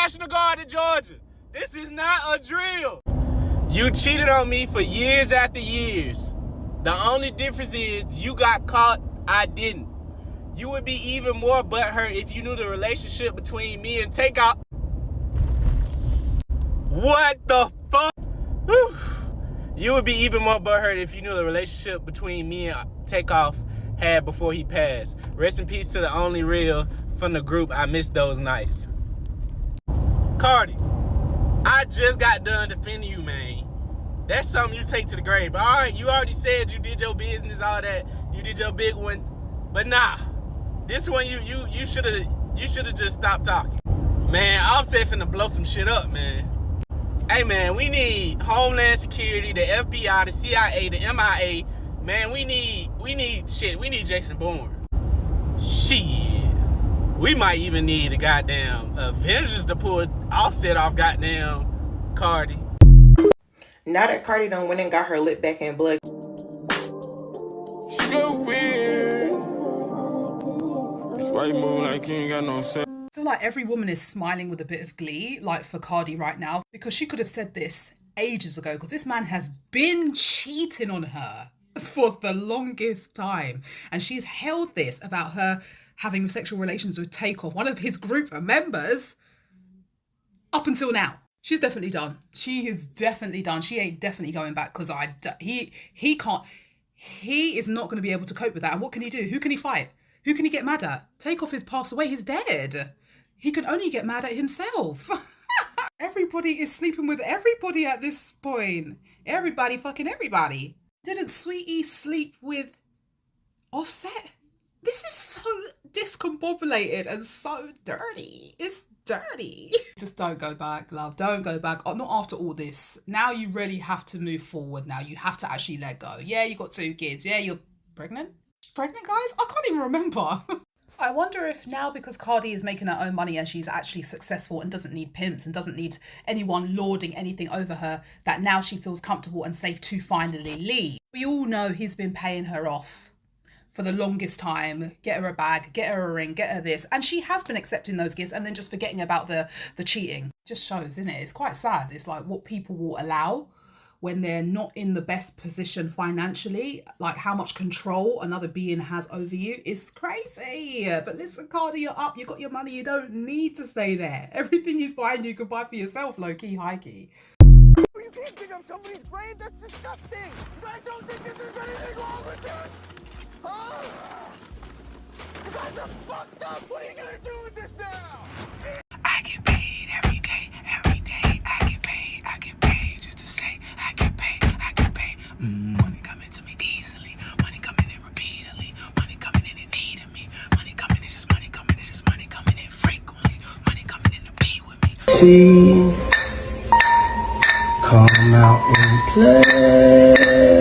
National Guard of Georgia. This is not a drill. You cheated on me for years after years. The only difference is you got caught, I didn't. You would be even more butthurt if you knew the relationship between me and Takeoff. What the fuck? Whew. You would be even more butthurt if you knew the relationship between me and Takeoff had before he passed. Rest in peace to the only real from the group. I missed those nights. Cardi, I just got done defending you, man. That's something you take to the grave. But all right, you already said you did your business, all that. You did your big one. But nah, this one you should have just stopped talking. Man, Offset finna blow some shit up, man. Hey man, we need Homeland Security, the FBI, the CIA, the MIA. Man, we need shit. We need Jason Bourne. Shit. We might even need a goddamn Avengers to pull Offset off goddamn Cardi. Now that Cardi done went and got her lip back in blood. So weird. That's why you move like you ain't got no sense. I feel like every woman is smiling with a bit of glee, like for Cardi right now, because she could have said this ages ago, because this man has been cheating on her for the longest time. And she's held this about her having sexual relations with Takeoff, one of his group members, up until now. She's definitely done. She is definitely done. She ain't definitely going back, because he can't. He is not going to be able to cope with that. And what can he do? Who can he fight? Who can he get mad at? Takeoff has passed away. He's dead. He can only get mad at himself. Everybody is sleeping with everybody at this point. Everybody fucking everybody. Didn't Sweetie sleep with Offset? This is so discombobulated and so dirty. It's dirty. Just don't go back, love. Don't go back. Not after all this. Now you really have to move forward now. You have to actually let go. Yeah, you got 2 kids. Yeah, you're pregnant? Pregnant, guys? I can't even remember. I wonder if now, because Cardi is making her own money and she's actually successful and doesn't need pimps and doesn't need anyone lording anything over her, that now she feels comfortable and safe to finally leave. We all know he's been paying her off for the longest time. Get her a bag, get her a ring, get her this. And she has been accepting those gifts and then just forgetting about the cheating. Just shows, isn't it? It's quite sad. It's like what people will allow when they're not in the best position financially, like how much control another being has over you is crazy. But listen, Cardi, you're up, you got your money, you don't need to stay there. Everything he's buying you can buy for yourself, low-key, high-key. You can't dig up somebody's grave, that's disgusting! You guys don't think that there's anything wrong with this? Huh? You guys are fucked up! What are you gonna do with this now? I get paid every day, every day. I get paid just to say I get paid. Money coming to me easily, money coming in repeatedly, money coming in and needing me, money coming, it's just money coming, it's just money coming in frequently, money coming in to be with me. See, come out and play.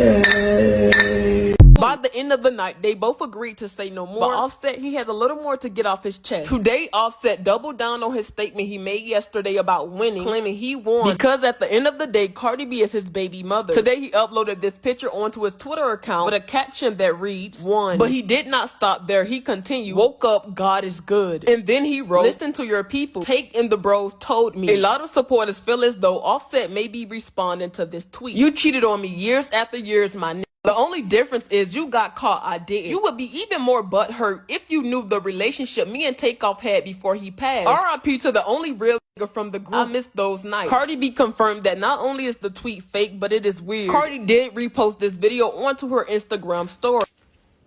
By the end of the night, they both agreed to say no more. But Offset, he has a little more to get off his chest. Today, Offset doubled down on his statement he made yesterday about winning, claiming he won because at the end of the day, Cardi B is his baby mother. Today, he uploaded this picture onto his Twitter account with a caption that reads, "Won." But he did not stop there. He continued, "Woke up, God is good." And then he wrote, "Listen to your people. Take in the bros told me." A lot of supporters feel as though Offset may be responding to this tweet. "You cheated on me years after years, my nigga. The only difference is you got caught, I didn't. You would be even more butthurt if you knew the relationship me and Takeoff had before he passed. R.I.P. to the only real nigga from the group. I missed those nights." Cardi B confirmed that not only is the tweet fake, but it is weird. Cardi did repost this video onto her Instagram story.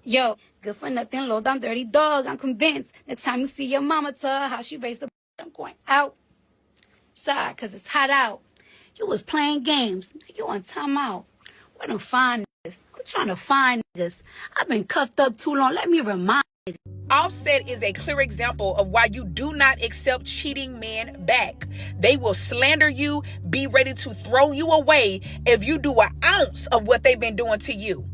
Yo, good for nothing, low down dirty dog. I'm convinced next time you see your mama, tell her how she raised the I'm going out. Sorry, cause it's hot out. You was playing games. You on timeout. Where to find niggas? I'm trying to find niggas. I've been cuffed up too long. Let me remind niggas. Offset is a clear example of why you do not accept cheating men back. They will slander you, be ready to throw you away if you do an ounce of what they've been doing to you.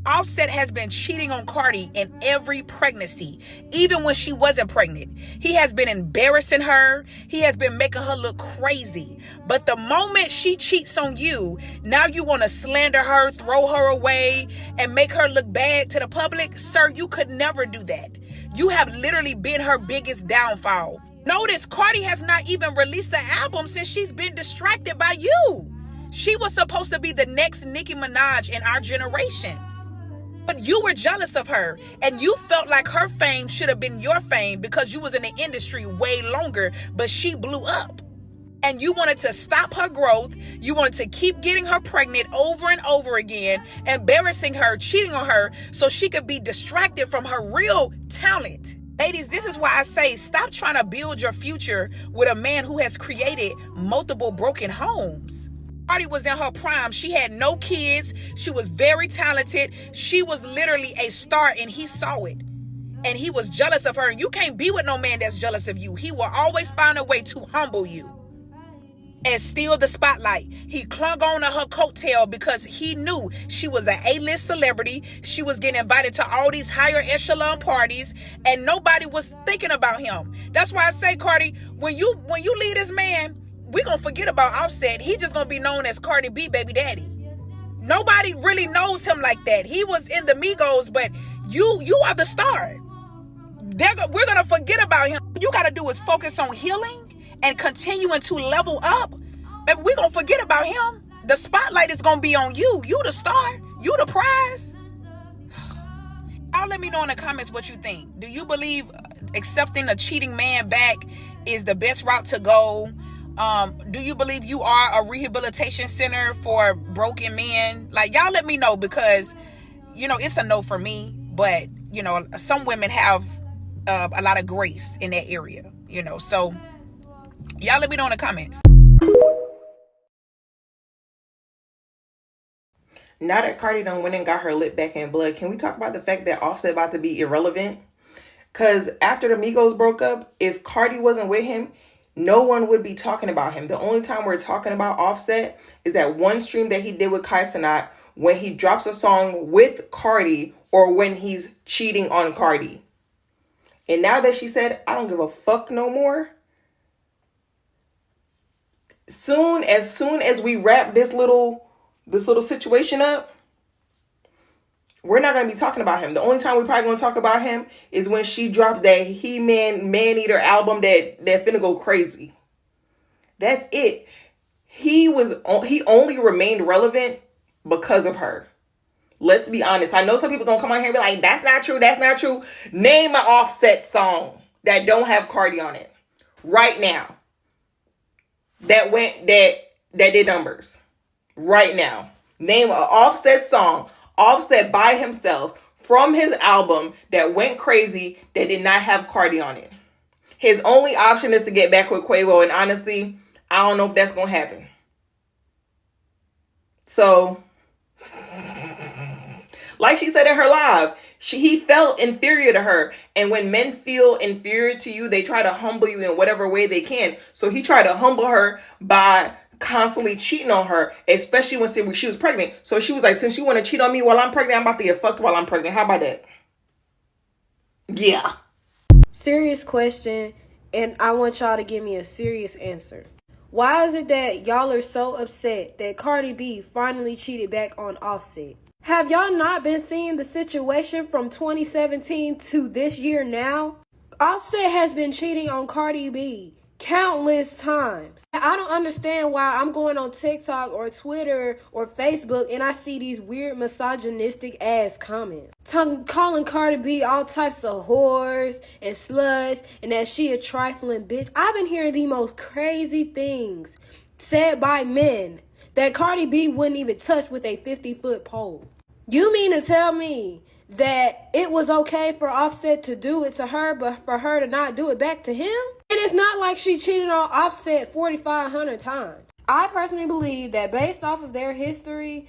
Offset has been cheating on Cardi in every pregnancy, even when she wasn't pregnant. He has been embarrassing her. He has been making her look crazy. But the moment she cheats on you, now you want to slander her, throw her away, and make her look bad to the public? Sir, you could never do that. You have literally been her biggest downfall. Notice Cardi has not even released an album since she's been distracted by you. She was supposed to be the next Nicki Minaj in our generation. But you were jealous of her, and you felt like her fame should have been your fame because you was in the industry way longer, but she blew up. And you wanted to stop her growth. You wanted to keep getting her pregnant over and over again, embarrassing her, cheating on her, so she could be distracted from her real talent. Ladies, this is why I say stop trying to build your future with a man who has created multiple broken homes. Cardi was in her prime. She had no kids. She was very talented. She was literally a star, and he saw it. And he was jealous of her. You can't be with no man that's jealous of you. He will always find a way to humble you and steal the spotlight. He clung on to her coattail because he knew she was an A-list celebrity. She was getting invited to all these higher echelon parties, and nobody was thinking about him. That's why I say, Cardi, when you leave this man, we gonna forget about Offset. He just gonna be known as Cardi B baby daddy. Nobody really knows him like that. He was in the Migos, but you are the star. We're gonna forget about him. What you gotta do is focus on healing and continuing to level up. Baby, we're gonna forget about him. The spotlight is gonna be on you. You the star. You the prize. Y'all let me know in the comments what you think. Do you believe accepting a cheating man back is the best route to go? Do you believe you are a rehabilitation center for broken men? Like, y'all let me know, because it's a no for me, but some women have a lot of grace in that area, so y'all let me know in the comments. Now that Cardi done went and got her lip back in blood, can we talk about the fact that Offset about to be irrelevant? Because after the Migos broke up, if Cardi wasn't with him, no one would be talking about him. The only time we're talking about Offset is that one stream that he did with Kai Cenat when he drops a song with Cardi or when he's cheating on Cardi. And now that she said, I don't give a fuck no more, as soon as we wrap this little situation up, we're not going to be talking about him. The only time we're probably going to talk about him is when she dropped that He-Man Man-Eater album that finna go crazy. That's it. He only remained relevant because of her. Let's be honest. I know some people going to come on here and be like, that's not true. That's not true. Name an Offset song that don't have Cardi on it right now. That did numbers right now. Name an Offset song. Offset by himself from his album that went crazy that did not have Cardi on it. His only option is to get back with Quavo, and honestly, I don't know if that's going to happen. So, like she said in her live, he felt inferior to her. And when men feel inferior to you, they try to humble you in whatever way they can. So he tried to humble her by constantly cheating on her, especially when she was pregnant. So she was like, since you want to cheat on me while I'm pregnant, I'm about to get fucked while I'm pregnant. How about that? Yeah. Serious question, and I want y'all to give me a serious answer. Why is it that y'all are so upset that Cardi B finally cheated back on Offset? Have y'all not been seeing the situation from 2017 to this year now? Offset has been cheating on Cardi B countless times. I don't understand why I'm going on TikTok or Twitter or Facebook and I see these weird misogynistic ass comments calling Cardi B all types of whores and sluts and that she a trifling bitch. I've been hearing the most crazy things said by men that Cardi B wouldn't even touch with a 50-foot pole. You mean to tell me that it was okay for Offset to do it to her, but for her to not do it back to him? And it's not like she cheated on Offset 4,500 times. I personally believe that based off of their history,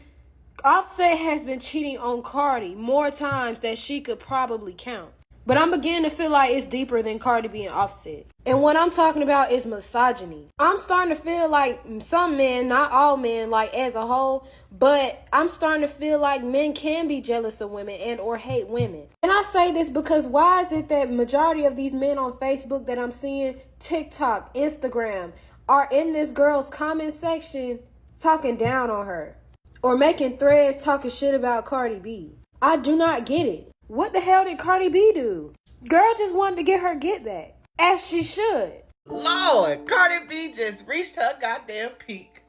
Offset has been cheating on Cardi more times than she could probably count. But I'm beginning to feel like it's deeper than Cardi B and Offset. And what I'm talking about is misogyny. I'm starting to feel like some men, not all men, like as a whole, but I'm starting to feel like men can be jealous of women and or hate women. And I say this because why is it that majority of these men on Facebook that I'm seeing, TikTok, Instagram, are in this girl's comment section talking down on her or making threads talking shit about Cardi B? I do not get it. What the hell did Cardi B do? Girl just wanted to get her get back, as she should. Lord, Cardi B just reached her goddamn peak.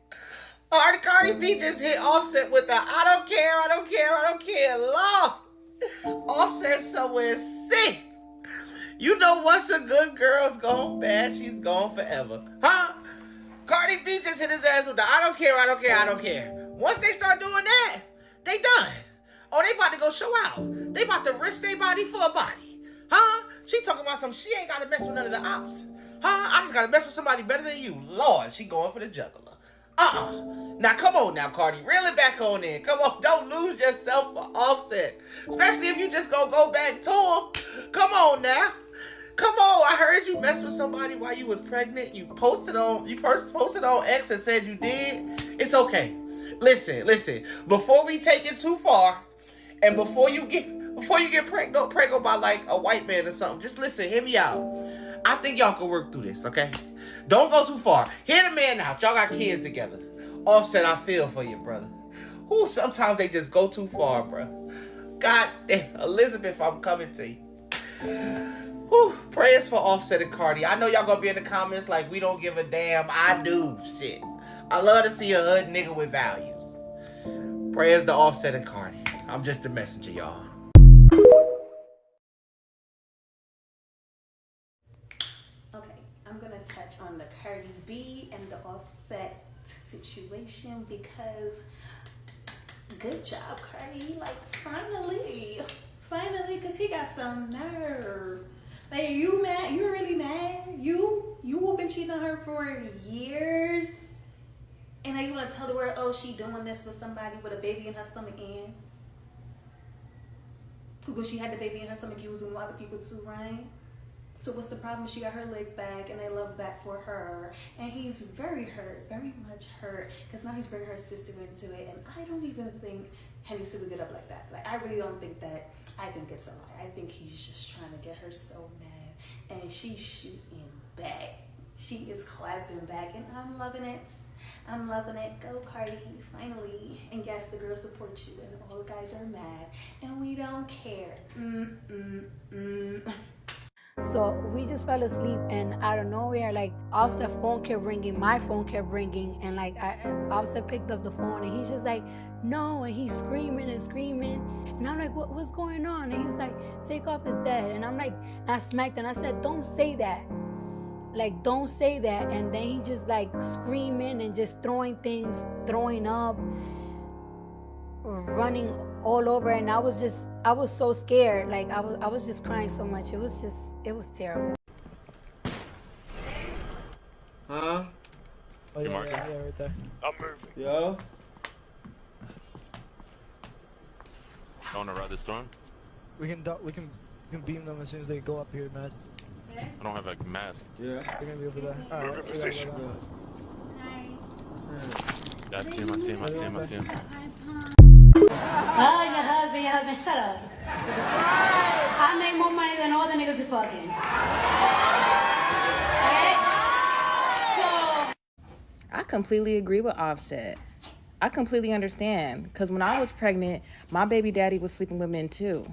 Cardi B just hit Offset with the I don't care, I don't care, I don't care. Lord, Offset somewhere sick. You know once a good girl's gone bad, she's gone forever. Huh? Cardi B just hit his ass with the I don't care, I don't care, I don't care. Once they start doing that, they done. Oh, they about to go show out. They about to risk their body for a body. Huh? She talking about some she ain't got to mess with none of the ops. Huh? I just got to mess with somebody better than you. Lord, she going for the juggler. Now, come on now, Cardi. Reel it back on in. Come on, don't lose yourself for Offset. Especially if you just gonna go back to him. Come on now. Come on, I heard you messed with somebody while you was pregnant. You posted on X and said you did. It's okay. Listen. Before we take it too far, and before you get pregnant by like a white man or something, just listen, hear me out. I think y'all can work through this, okay? Don't go too far. Hear the man out. Y'all got kids together. Offset, I feel for you, brother. Ooh, sometimes they just go too far, bro. God damn, Elizabeth, I'm coming to you. Whew, prayers for Offset and Cardi. I know y'all gonna be in the comments like, we don't give a damn. I do, shit. I love to see a hood nigga with values. Prayers to Offset and Cardi. I'm just a messenger, y'all. Okay, I'm gonna touch on the Cardi B and the Offset situation because good job, Cardi. Like, finally, because he got some nerve. Like, you mad? You really mad? You have been cheating on her for years, and now you want to tell the world, oh, she doing this with somebody with a baby in her stomach, and when she had the baby in her stomach, you was doing other people too, right? So what's the problem? She got her leg back, and I love that for her. And he's very hurt, very much hurt, because now he's bringing her sister into it, and I don't even think Hennessy would get up like that. Like, I really don't think that. I think it's a lie. I think he's just trying to get her so mad, and she's shooting back. She is clapping back, and I'm loving it. I'm loving it. Go, Cardi, finally. And yes, the girls support you, and all the guys are mad, and we don't care. So we just fell asleep, and out of nowhere, like, Offset phone kept ringing, my phone kept ringing, and like Offset picked up the phone, and he's just like, no, and he's screaming and screaming, and I'm like, what's going on? And he's like, Takeoff is dead, and I'm like, I smacked, and I said, don't say that, like, don't say that. And then he just like screaming and just throwing things, throwing up, running all over, and I was so scared. Like, I was just crying so much. It was terrible. Huh? Oh, yeah, right there. I'm moving. Yo. You wanna ride the storm? We can beam them as soon as they go up here, man. I don't have a mask. Yeah. They're gonna be over there. Alright, we gotta go. Yeah, I see him. Oh, your husband, shut up. I make more money than all the niggas you fucking. Okay? So I completely agree with Offset. I completely understand, because when I was pregnant, my baby daddy was sleeping with men too.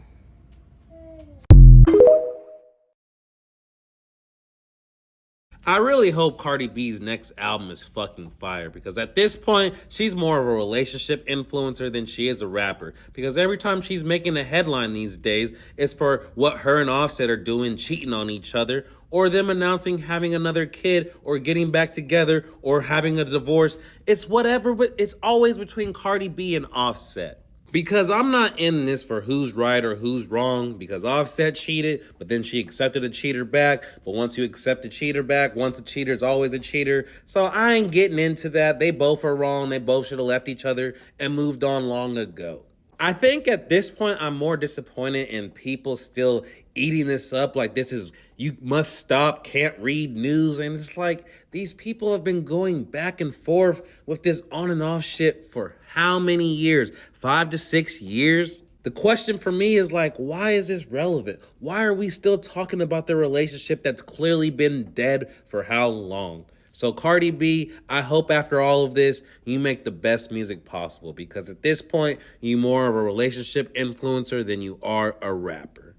I really hope Cardi B's next album is fucking fire, because at this point, she's more of a relationship influencer than she is a rapper. Because every time she's making a headline these days, it's for what her and Offset are doing, cheating on each other, or them announcing having another kid, or getting back together, or having a divorce. It's whatever, but it's always between Cardi B and Offset. Because I'm not in this for who's right or who's wrong, because Offset cheated, but then she accepted a cheater back. But once you accept a cheater back, once a cheater's always a cheater. So I ain't getting into that. They both are wrong. They both should have left each other and moved on long ago. I think at this point, I'm more disappointed in people still eating this up. Like, this is, you must stop, can't read news. And it's like, these people have been going back and forth with this on and off shit for how many years? 5 to 6 years? The question for me is like, why is this relevant? Why are we still talking about the relationship that's clearly been dead for how long? So Cardi B, I hope after all of this, you make the best music possible, because at this point, you're more of a relationship influencer than you are a rapper.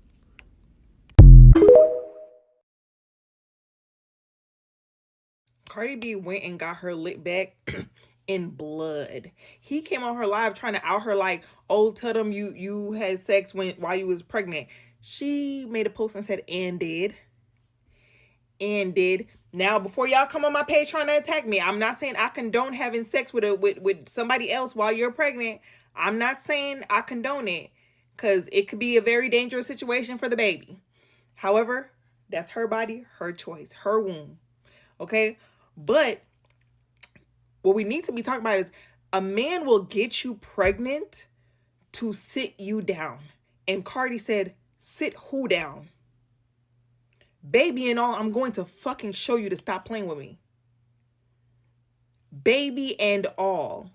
Cardi B went and got her lit back in blood. He came on her live trying to out her like, oh, tell them you had sex while you was pregnant. She made a post and said, and did. Now, before y'all come on my page trying to attack me, I'm not saying I condone having sex with somebody else while you're pregnant. I'm not saying I condone it, because it could be a very dangerous situation for the baby. However, that's her body, her choice, her womb. Okay? But what we need to be talking about is a man will get you pregnant to sit you down. And Cardi said, sit who down? Baby and all, I'm going to fucking show you to stop playing with me. Baby and all.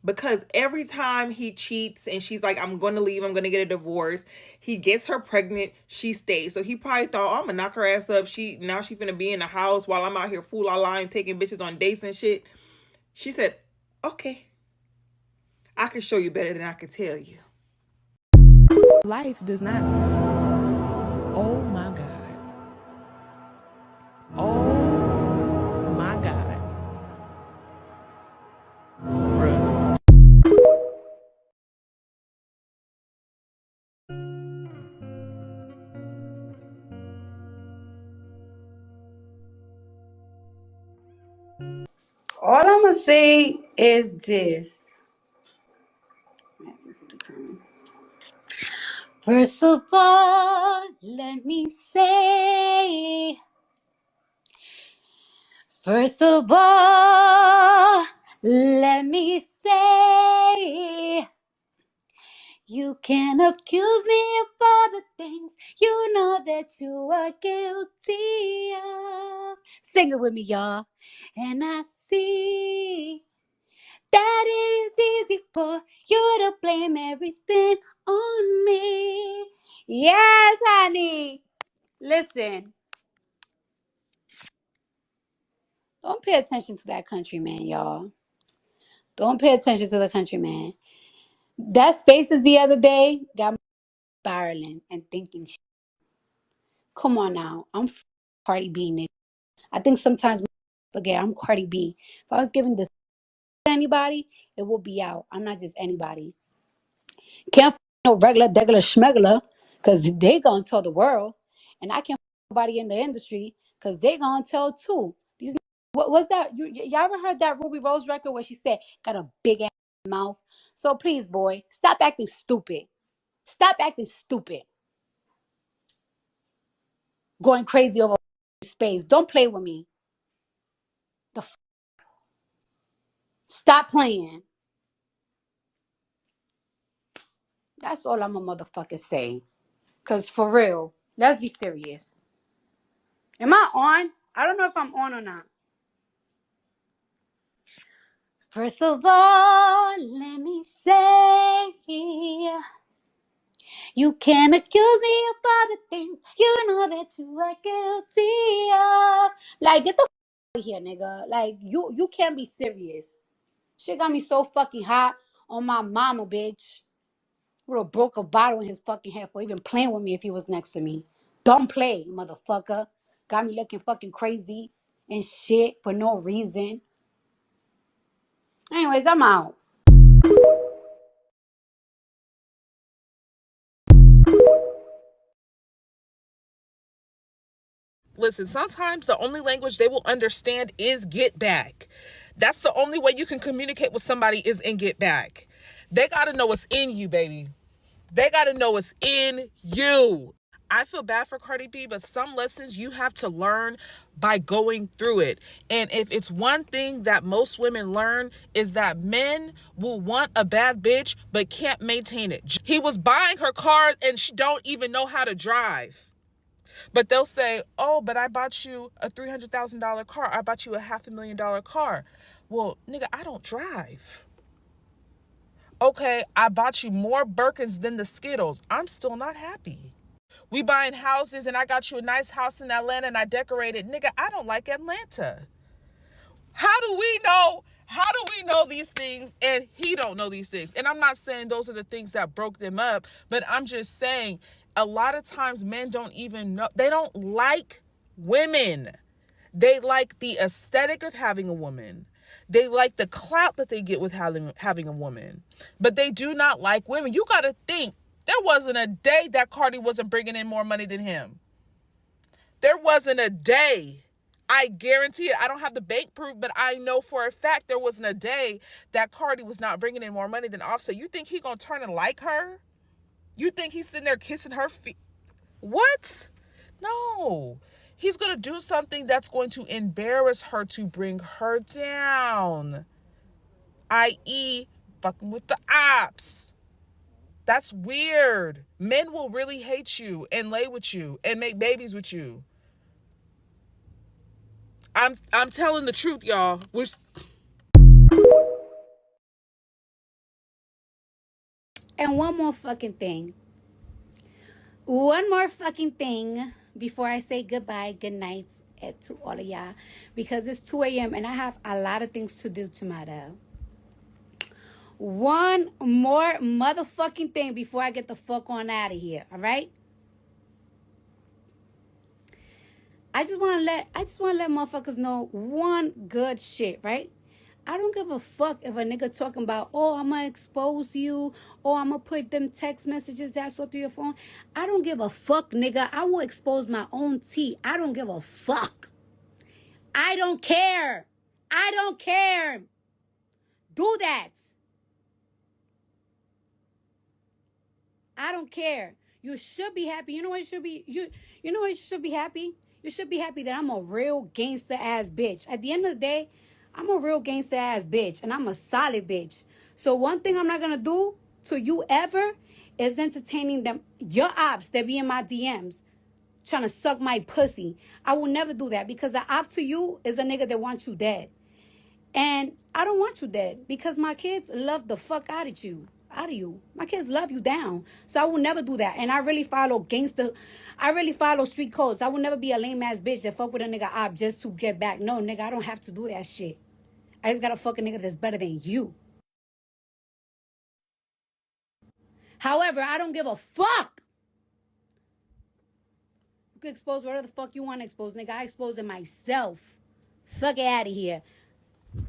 Because every time he cheats and she's like, I'm going to leave, I'm going to get a divorce, he gets her pregnant, she stays. So he probably thought, oh, I'm going to knock her ass up. Now she finna be in the house while I'm out here fool la line taking bitches on dates and shit. She said, okay, I can show you better than I can tell you. Life does not. Oh my God. Oh my God. All I'm gonna say is this. First of all, let me say. First of all, let me say. You can accuse me of all the things you know that you are guilty of. Sing it with me, y'all. And I see that it is easy for you to blame everything on me. Yes, honey. Listen. Don't pay attention to that country man, y'all. Don't pay attention to the country man. That Spaces the other day got me spiraling and thinking, come on now. I'm Cardi B, nigga. I think sometimes forget I'm Cardi B. If I was giving this to anybody, it would be out. I'm not just anybody. Can't no regular, degular, schmegular, because they gonna tell the world. And I can't nobody in the industry, because they gonna tell too. These what was that? Y'all ever heard that Ruby Rose record where she said, got a big ass mouth? So please, boy, stop acting stupid. Stop acting stupid. Going crazy over space. Don't play with me. Stop playing. That's all I'm a motherfucker say. Because for real, let's be serious. Am I on? I don't know if I'm on or not. First of all, let me say, you can accuse me of all the things you know that you are guilty of. Like, get the out of here, nigga. Like, you can't be serious. Shit got me so fucking hot on my mama, bitch. Would have broke a bottle in his fucking head for even playing with me if he was next to me. Don't play, motherfucker. Got me looking fucking crazy and shit for no reason. Anyways, I'm out. Listen, sometimes the only language they will understand is get back. That's the only way you can communicate with somebody is in get back. They got to know what's in you, baby. They got to know what's in you. I feel bad for Cardi B, but some lessons you have to learn by going through it. And if it's one thing that most women learn is that men will want a bad bitch but can't maintain it. He was buying her car and she don't even know how to drive. But they'll say, oh, but I bought you a $300,000 car. I bought you a $500,000 car. Well, nigga, I don't drive. Okay, I bought you more Birkins than the Skittles. I'm still not happy. We buying houses and I got you a nice house in Atlanta and I decorated. Nigga, I don't like Atlanta. How do we know? How do we know these things and he don't know these things? And I'm not saying those are the things that broke them up, but I'm just saying a lot of times men don't even know. They don't like women. They like the aesthetic of having a woman. They like the clout that they get with having a woman. But they do not like women. You got to think, there wasn't a day that Cardi wasn't bringing in more money than him. There wasn't a day. I guarantee it. I don't have the bank proof, but I know for a fact there wasn't a day that Cardi was not bringing in more money than Offset. You think he gonna turn and like her? You think he's sitting there kissing her feet? What? No. He's gonna do something that's going to embarrass her to bring her down. I.e., fucking with the ops. That's weird. Men will really hate you and lay with you and make babies with you. I'm telling the truth, y'all. And one more fucking thing. One more fucking thing before I say goodbye, good night to all of y'all. Because it's 2 a.m. and I have a lot of things to do tomorrow. One more motherfucking thing before I get the fuck on out of here, all right? I just want to let motherfuckers know one good shit, right? I don't give a fuck if a nigga talking about, oh, I'm going to expose you, or I'm going to put them text messages that I saw through your phone. I don't give a fuck, nigga. I will expose my own tea. I don't give a fuck. I don't care. I don't care. Do that. I don't care. You should be happy. You know what you should be? You know what you should be happy? You should be happy that I'm a real gangster ass bitch. At the end of the day, I'm a real gangster ass bitch, and I'm a solid bitch. So one thing I'm not gonna do to you ever is entertaining them, your ops that be in my DMs, trying to suck my pussy. I will never do that, because the op to you is a nigga that wants you dead, and I don't want you dead, because my kids love the fuck out of you. My kids love you down. So I will never do that. And I really follow gangster. I really follow street codes. I will never be a lame ass bitch that fuck with a nigga op just to get back. No, nigga, I don't have to do that shit. I just gotta fuck a nigga that's better than you. However, I don't give a fuck. You can expose whatever the fuck you want to expose, nigga. I expose it myself. Fuck it out of here.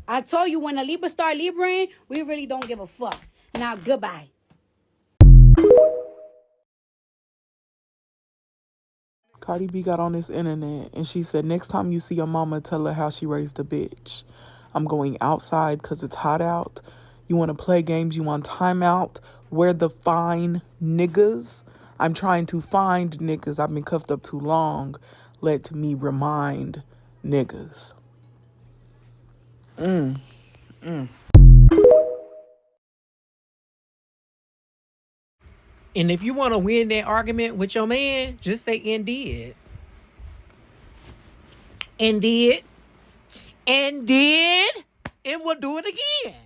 I told you, when a Libra start Libraing, we really don't give a fuck. Now, goodbye. Cardi B got on this internet and she said, next time you see your mama, tell her how she raised a bitch. I'm going outside because it's hot out. You want to play games? You want timeout? Where the fine niggas? I'm trying to find niggas. I've been cuffed up too long. Let me remind niggas. And if you want to win that argument with your man, just say indeed. Indeed. Indeed. And we'll do it again.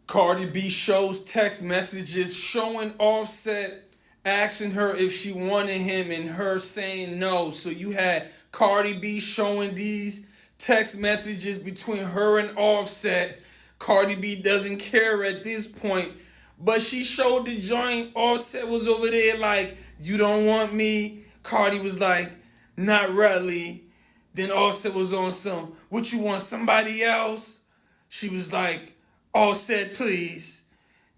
Cardi B shows text messages showing Offset asking her if she wanted him and her saying no. So you had Cardi B showing these text messages between her and Offset. Cardi B doesn't care at this point, but she showed the joint. Offset was over there like, you don't want me. Cardi was like, not really. Then Offset was on some, what you want, somebody else? She was like, Offset, please.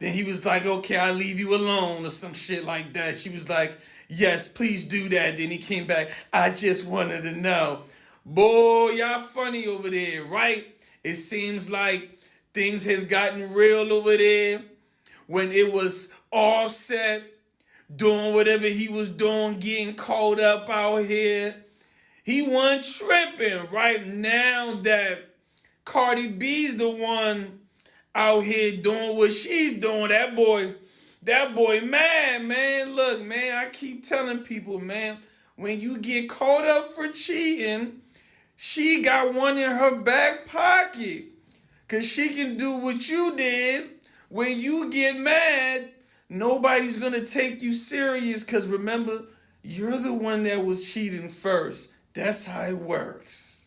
Then he was like, okay, I'll leave you alone or some shit like that. She was like, yes, please do that. Then he came back, I just wanted to know. Boy, y'all funny over there, right? It seems like things has gotten real over there when it was Offset doing whatever he was doing, getting caught up out here. He wasn't tripping. Right now that Cardi B's the one out here doing what she's doing, that boy mad, man. Look, man, I keep telling people, man, when you get caught up for cheating, she got one in her back pocket. Because she can do what you did. When you get mad, nobody's going to take you serious. Because remember, you're the one that was cheating first. That's how it works.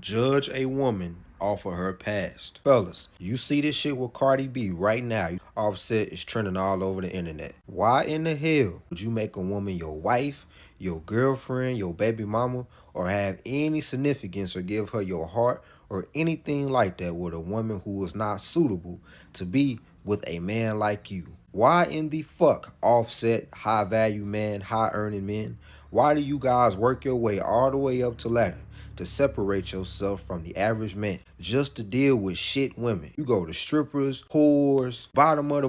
Judge a woman off of her past. Fellas, you see this shit with Cardi B right now. Offset is trending all over the internet. Why in the hell would you make a woman your wife, your girlfriend, your baby mama, or have any significance or give her your heart or anything like that with a woman who is not suitable to be with a man like you? Why in the fuck, Offset, high value man, high earning men? Why do you guys work your way all the way up to ladder to separate yourself from the average man just to deal with shit women? You go to strippers, whores, bottom of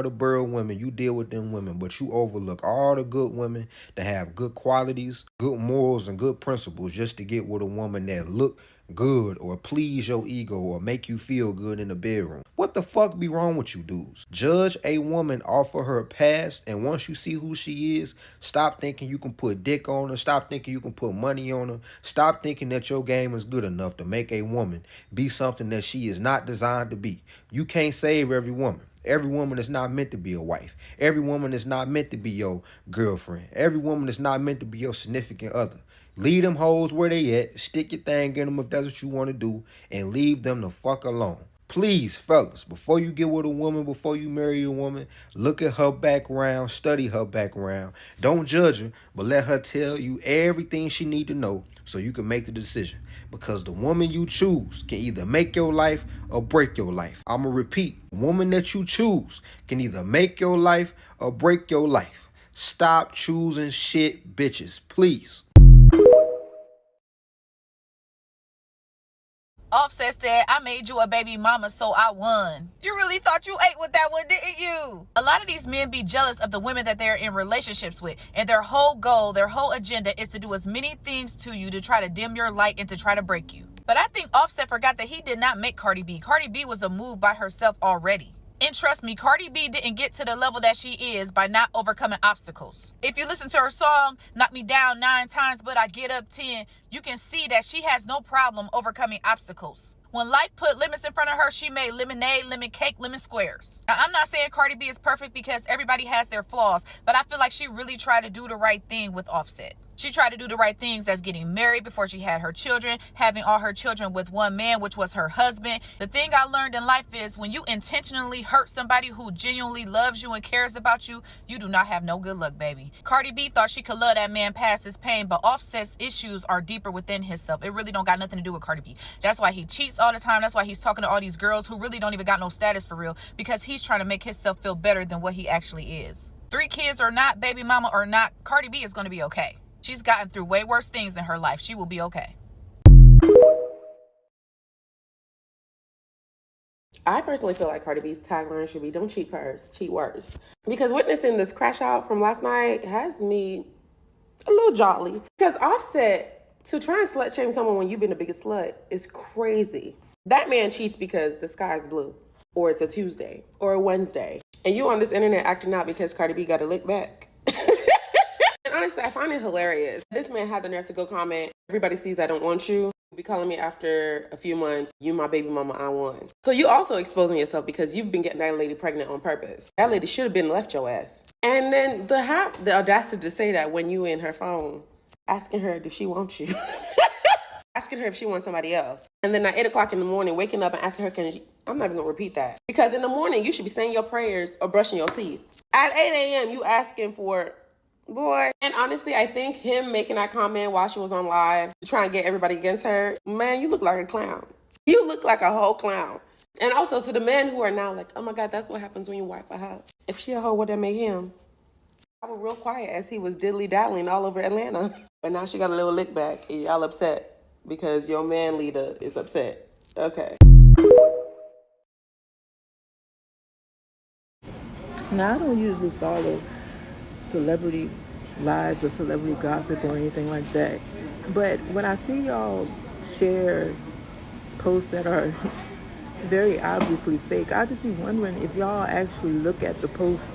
the barrel women. You deal with them women, but you overlook all the good women that have good qualities, good morals, and good principles just to get with a woman that look good or please your ego or make you feel good in the bedroom. What the fuck be wrong with you dudes? Judge a woman off of her past, and once you see who she is, stop thinking you can put dick on her. Stop thinking you can put money on her. Stop thinking that your game is good enough to make a woman be something that she is not designed to be. You can't save every woman. Every woman is not meant to be a wife. Every woman is not meant to be your girlfriend. Every woman is not meant to be your significant other. Leave them hoes where they at. Stick your thing in them if that's what you want to do. And leave them the fuck alone. Please, fellas, before you get with a woman, before you marry a woman, look at her background, study her background. Don't judge her, but let her tell you everything she need to know so you can make the decision. Because the woman you choose can either make your life or break your life. I'm going to repeat. The woman that you choose can either make your life or break your life. Stop choosing shit bitches, please. Offset said, I made you a baby mama, so I won. You really thought you ate with that one, didn't you? A lot of these men be jealous of the women that they're in relationships with, and their whole goal, their whole agenda is to do as many things to you to try to dim your light and to try to break you. But I think Offset forgot that he did not make Cardi B. Cardi B was a move by herself already. And trust me, Cardi B didn't get to the level that she is by not overcoming obstacles. If you listen to her song, Knock Me Down 9 times, but I get up 10, you can see that she has no problem overcoming obstacles. When life put lemons in front of her, she made lemonade, lemon cake, lemon squares. Now, I'm not saying Cardi B is perfect because everybody has their flaws, but I feel like she really tried to do the right thing with Offset. She tried to do the right things as getting married before she had her children, having all her children with one man, which was her husband. The thing I learned in life is when you intentionally hurt somebody who genuinely loves you and cares about you, you do not have no good luck, baby. Cardi B thought she could love that man past his pain, but Offset's issues are deeper within himself. It really don't got nothing to do with Cardi B. That's why he cheats all the time. That's why he's talking to all these girls who really don't even got no status for real, because he's trying to make himself feel better than what he actually is. 3 kids or not, baby mama or not, Cardi B is going to be okay. She's gotten through way worse things in her life. She will be okay. I personally feel like Cardi B's tagline should be, don't cheat first, cheat worse. Because witnessing this crash out from last night has me a little jolly. Because Offset, to try and slut shame someone when you've been the biggest slut is crazy. That man cheats because the sky's blue, or it's a Tuesday, or a Wednesday. And you on this internet acting out because Cardi B got a lick back. And honestly, I find it hilarious. This man had the nerve to go comment, everybody sees I don't want you. Be calling me after a few months, you my baby mama, I won. So you also exposing yourself because you've been getting that lady pregnant on purpose. That lady should have been left your ass. And then the audacity to say that when you in her phone, asking her, does she want you? Asking her if she wants somebody else. And then at 8 o'clock in the morning, waking up and asking her, I'm not even gonna repeat that. Because in the morning, you should be saying your prayers or brushing your teeth. At 8 a.m., you asking for, boy. And honestly, I think him making that comment while she was on live to try and get everybody against her, man, you look like a clown. You look like a whole clown. And also to the men who are now like, oh my God, that's what happens when you wife a hoe. If she a hoe, what that made him? I was real quiet as he was diddly-daddling all over Atlanta. But now she got a little lick back and y'all upset because your man leader is upset. Okay. Now, I don't usually follow celebrity lives or celebrity gossip or anything like that. But when I see y'all share posts that are very obviously fake, I just be wondering if y'all actually look at the posts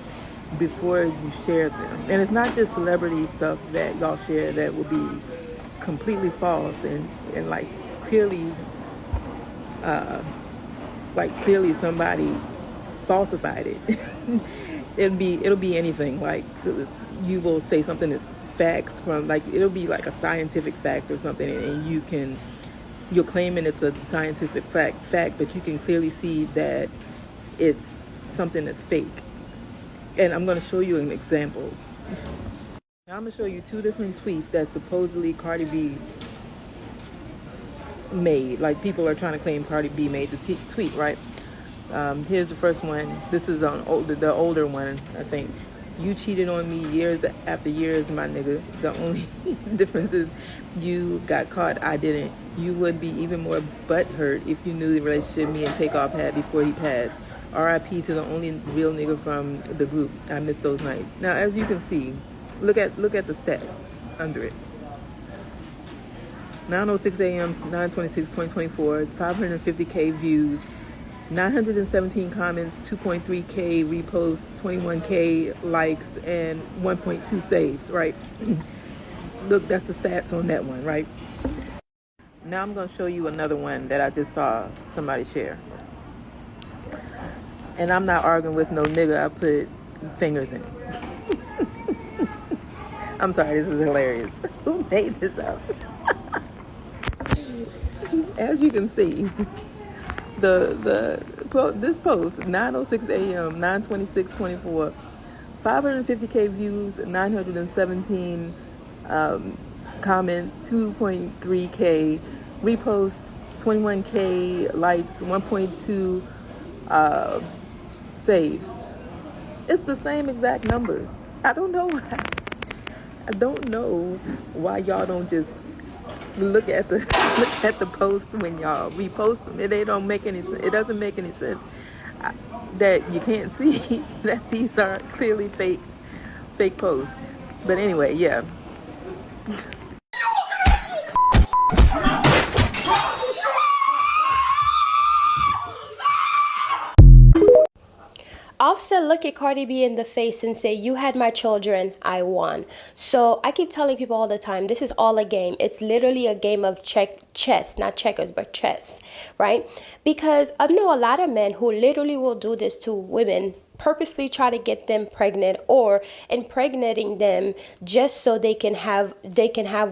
before you share them. And it's not just celebrity stuff that y'all share that will be completely false and like clearly somebody falsified it. It'll be anything. Like you will say something that's facts from, like, it'll be like a scientific fact or something, and you can you're claiming it's a scientific fact, but you can clearly see that it's something that's fake. And I'm going to show you an example. Now I'm going to show you two different tweets that supposedly Cardi B made. Like, people are trying to claim Cardi B made the tweet, right? Here's the first one. This is on the older one, I think. You cheated on me years after years, my nigga. The only difference is you got caught, I didn't. You would be even more butthurt if you knew the relationship me and Takeoff had before he passed. R.I.P. to the only real nigga from the group. I miss those nights. Now, as you can see, look at the stats under it. 9:06 a.m., 9/26/2024, 550K views, 917 comments, 2.3K reposts, 21K likes, and 1.2 saves, right? Look, that's the stats on that one, right? Now I'm going to show you another one that I just saw somebody share. And I'm not arguing with no nigga. I put fingers in it. I'm sorry, this is hilarious. Who made this up? As you can see, this post, 9:06 a.m., 9/26/24, 550K views, 917 comments, 2.3K reposts, 21K likes, 1.2 saves. It's the same exact numbers. I don't know why y'all don't just look at the post when y'all repost them. It doesn't make any sense that you can't see that these are clearly fake posts. But anyway, yeah. Offset look at Cardi B in the face and say, you had my children, I won. So I keep telling people all the time, this is all a game. It's literally a game of chess, not checkers, but chess, right? Because I know a lot of men who literally will do this to women, purposely try to get them pregnant or impregnating them just so they can have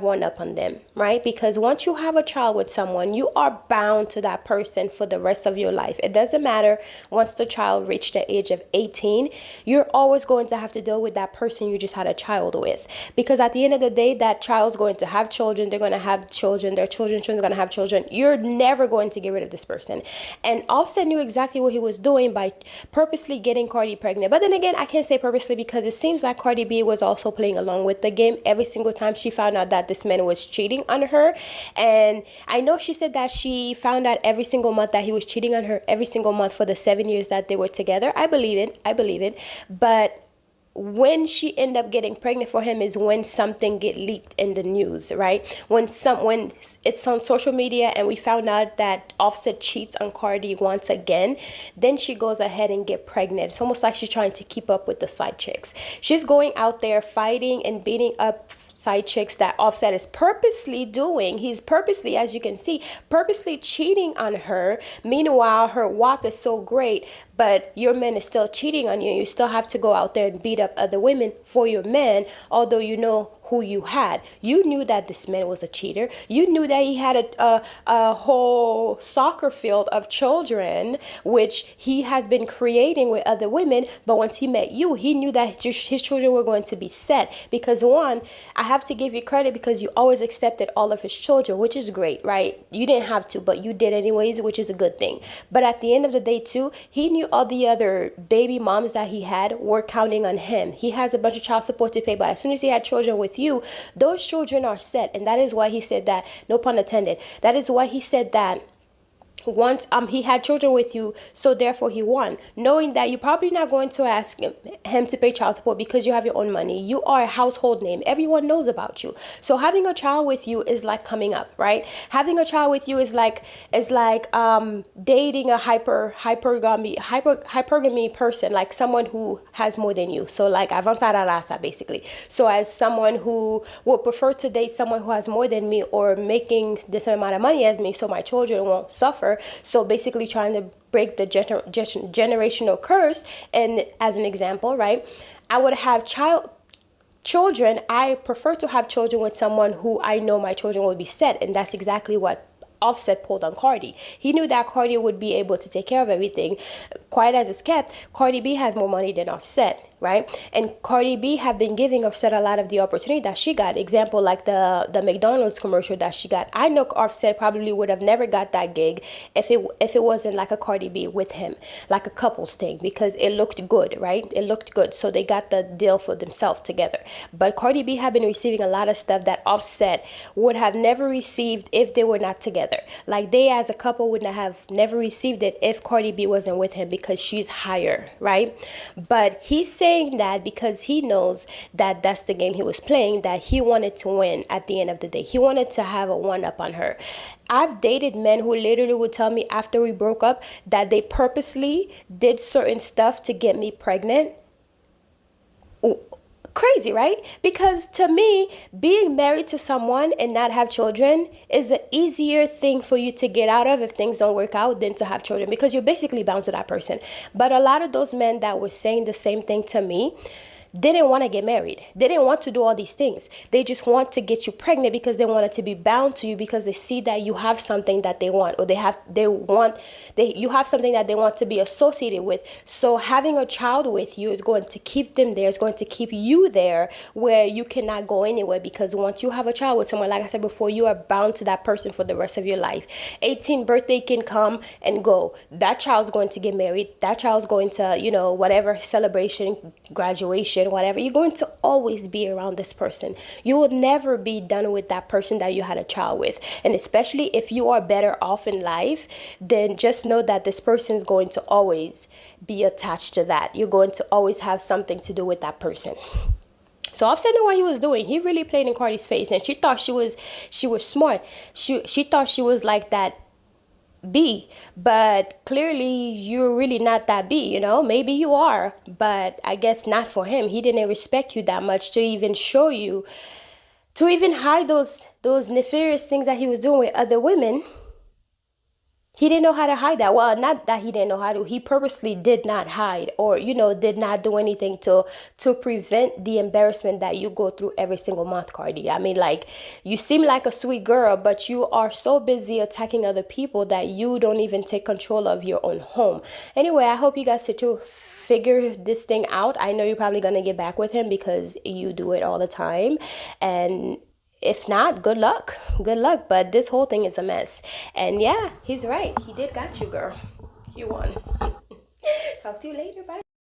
one up on them, right? Because once you have a child with someone, you are bound to that person for the rest of your life. It doesn't matter once the child reached the age of 18, you're always going to have to deal with that person you just had a child with. Because at the end of the day, that child's going to have children, they're going to have children, their children's going to have children. You're never going to get rid of this person. And Offset knew exactly what he was doing by purposely getting Cardi pregnant. But then again, I can't say purposely because it seems like Cardi B was also playing along with the game every single time she found out that this man was cheating on her. And I know she said that she found out every single month that he was cheating on her every single month for the 7 years that they were together. I believe it. But when she ended up getting pregnant for him is when something get leaked in the news, right? When it's on social media and we found out that Offset cheats on Cardi once again, then she goes ahead and get pregnant. It's almost like she's trying to keep up with the side chicks. She's going out there fighting and beating up side chicks that Offset is purposely doing. He's purposely, as you can see, purposely cheating on her. Meanwhile, her WAP is so great, but your man is still cheating on you. You still have to go out there and beat up other women for your man, although you know who you had. You knew that this man was a cheater. You knew that he had a whole soccer field of children, which he has been creating with other women. But once he met you, he knew that his children were going to be set. Because one, I have to give you credit because you always accepted all of his children, which is great, right? You didn't have to, but you did anyways, which is a good thing. But at the end of the day too, he knew all the other baby moms that he had were counting on him. He has a bunch of child support to pay, but as soon as he had children with you, those children are set. And that is why he said that, no pun intended, that is why he said that once he had children with you, so therefore he won, knowing that you're probably not going to ask him to pay child support because you have your own money. You are a household name. Everyone knows about you. So having a child with you is like coming up, right? Having a child with you is like dating a hypergamy person, like someone who has more than you. So like avanzada raza, basically. So as someone who would prefer to date someone who has more than me or making the same amount of money as me so my children won't suffer. So basically trying to break the generational curse. And as an example, right, I would have children. I prefer to have children with someone who I know my children will be set. And that's exactly what Offset pulled on Cardi. He knew that Cardi would be able to take care of everything. Quiet as it's kept, Cardi B has more money than Offset, right? And Cardi B have been giving Offset a lot of the opportunity that she got. Example, like the McDonald's commercial that she got. I know Offset probably would have never got that gig if it wasn't like a Cardi B with him, like a couples thing, because it looked good, right? It looked good, so they got the deal for themselves together. But Cardi B have been receiving a lot of stuff that Offset would have never received if they were not together. Like they as a couple would not have never received it if Cardi B wasn't with him, because she's higher, right? But he's saying that because he knows that that's the game he was playing, that he wanted to win at the end of the day. He wanted to have a one-up on her. I've dated men who literally would tell me after we broke up that they purposely did certain stuff to get me pregnant. Ooh. Crazy, right? Because to me, being married to someone and not have children is an easier thing for you to get out of if things don't work out than to have children, because you're basically bound to that person. But a lot of those men that were saying the same thing to me didn't want to get married. They didn't want to do all these things. They just want to get you pregnant because they wanted to be bound to you, because they see that you have something that they want, or you have something that they want to be associated with. So having a child with you is going to keep them there. It's going to keep you there where you cannot go anywhere, because once you have a child with someone, like I said before, you are bound to that person for the rest of your life. 18th birthday can come and go. That child's going to get married. That child's going to, whatever celebration, graduation, whatever, you're going to always be around this person. You will never be done with that person that you had a child with. And especially if you are better off in life, then just know that this person is going to always be attached to that. You're going to always have something to do with that person. So Offset knew what he was doing. He really played in Cardi's face, and she thought she was smart. She thought she was like that B, but clearly you're really not that B, maybe you are, but I guess not for him. He didn't respect you that much to even show you, to even hide those nefarious things that he was doing with other women. He didn't know how to hide that. Well, not that he didn't know how to. He purposely did not hide, or, did not do anything to prevent the embarrassment that you go through every single month, Cardi. I mean, like, you seem like a sweet girl, but you are so busy attacking other people that you don't even take control of your own home. Anyway, I hope you guys to figure this thing out. I know you're probably going to get back with him because you do it all the time. And if not, good luck. Good luck. But this whole thing is a mess. And yeah, he's right. He did got you, girl. You won. Talk to you later. Bye.